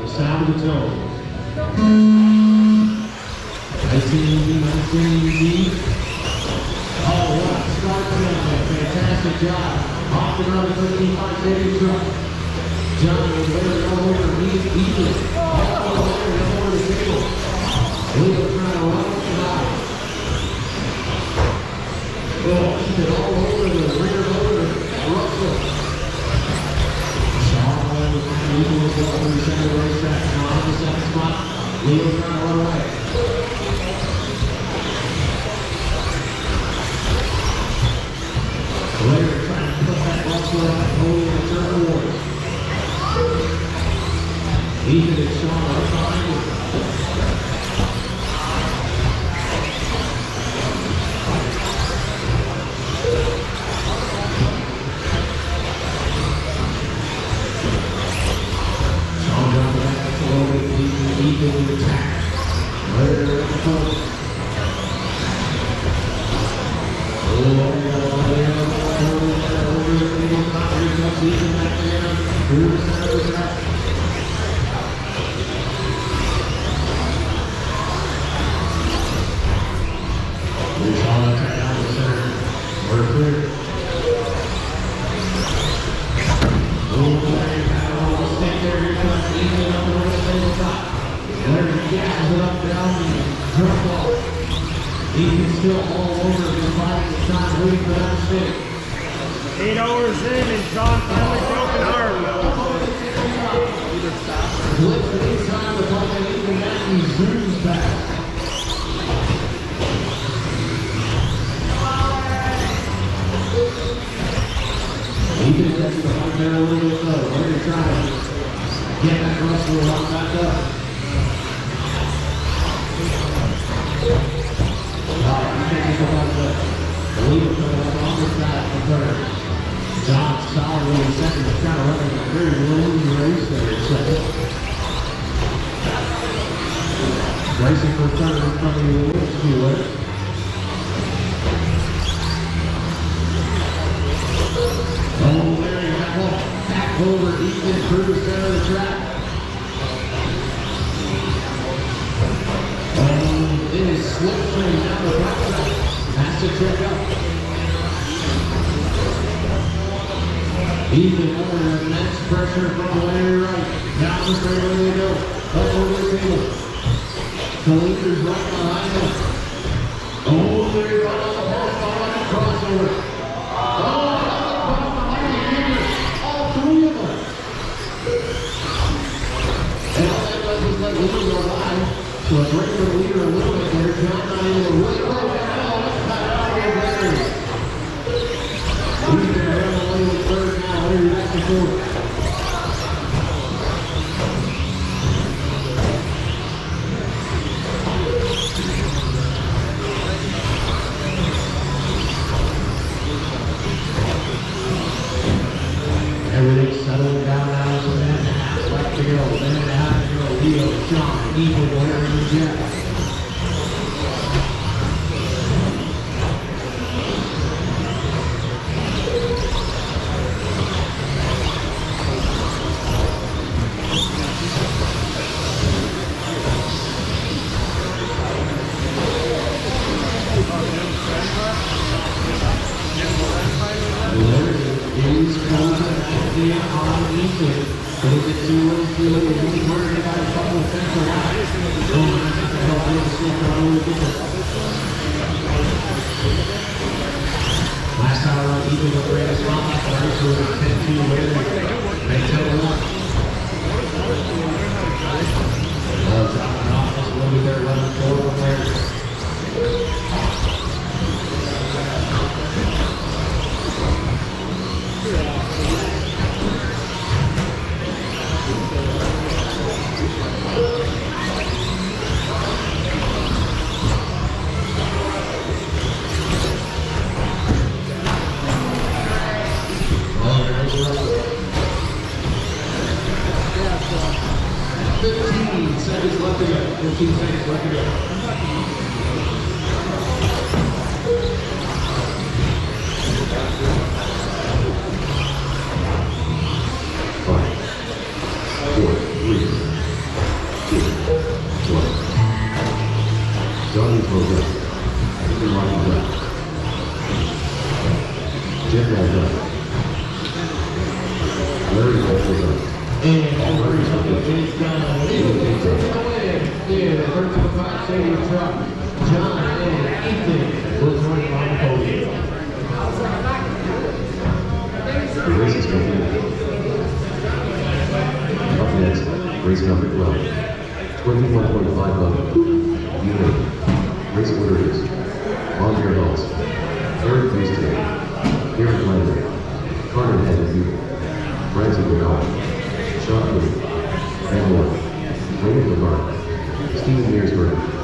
the sound of the tone. Nice and easy, nice and easy. Oh, what a start to that. Fantastic job. Off the run, 35 baby truck. John was there, no over, he's eating. Oh, there, no over the table. Leo trying to run up the line. Oh, he's it all over the rear loader. Russell. Sean Leo was up in the center of the racetrack. Now on the second spot. Leo trying to run away. Later trying to put that Russell up holding the turn away. Ethan and Sean right behind him. Sean dropped back slowly. Ethan with attack. Later in the front. Ethan back there. Through the center of the track. There's all that track down the center. We're clear. Oh, Larry got it on the stick there. Here comes Ethan up over the tabletop. Larry gasses it up down the drum ball. Ethan's still all over the body of John waiting for that stick. 8 hours in and John finally broke an arm. Blitz the inside of the ball and Ethan Matthews zooms back. Ethan gets the front there a little bit low. We're going to try to get that Russell locked back up. He can't go back up. The leader coming up on the side for third. John solid in second, but kind of running a very low race there in second. Racing for third in front of the Williams Speedway. Oh, Larry back over Ethan through the center of the track. Oh, it is slipstream down the backside. Has to check up. Ethan under immense pressure from Larry right. Down the straightaway they go. Up over the table. The leader's right behind him. Oh, Larry right on the horsepower on the crossover. Oh, behind the leader. All three of them. And all that does is let leader go wide. So it's right for the leader a little bit there. John not able to really go down. Let's cut out of Larry. He's been running away with third now. Larry back to fourth. Everything's settling down now. It's a minute and a half left to go. A minute and a half to go. Leo, Sean, Ethan, Larry, and Jeff. Last time around, Ethan was ready to swap off the race with 10-2 later. They tell one. Dropping off this one with their 11-4 from Larry. Seconds left to go. 15 seconds left to go. Five, four, three, Johnny goes up. Ethan Martin's up. Jim goes up. Larry goes up. And over is done. Yeah, the first of the 5 stadium truck. John and Ethan will join on the podium. The race is complete. Up next, race number 12. 21.5 level. Unit. Race order is Laundry Halls. Eric Houston. Aaron Lander. Carter Henry. Francis Bernard. Sean Lee. Ben Moore. William Lamar. Stephen Mearsburg.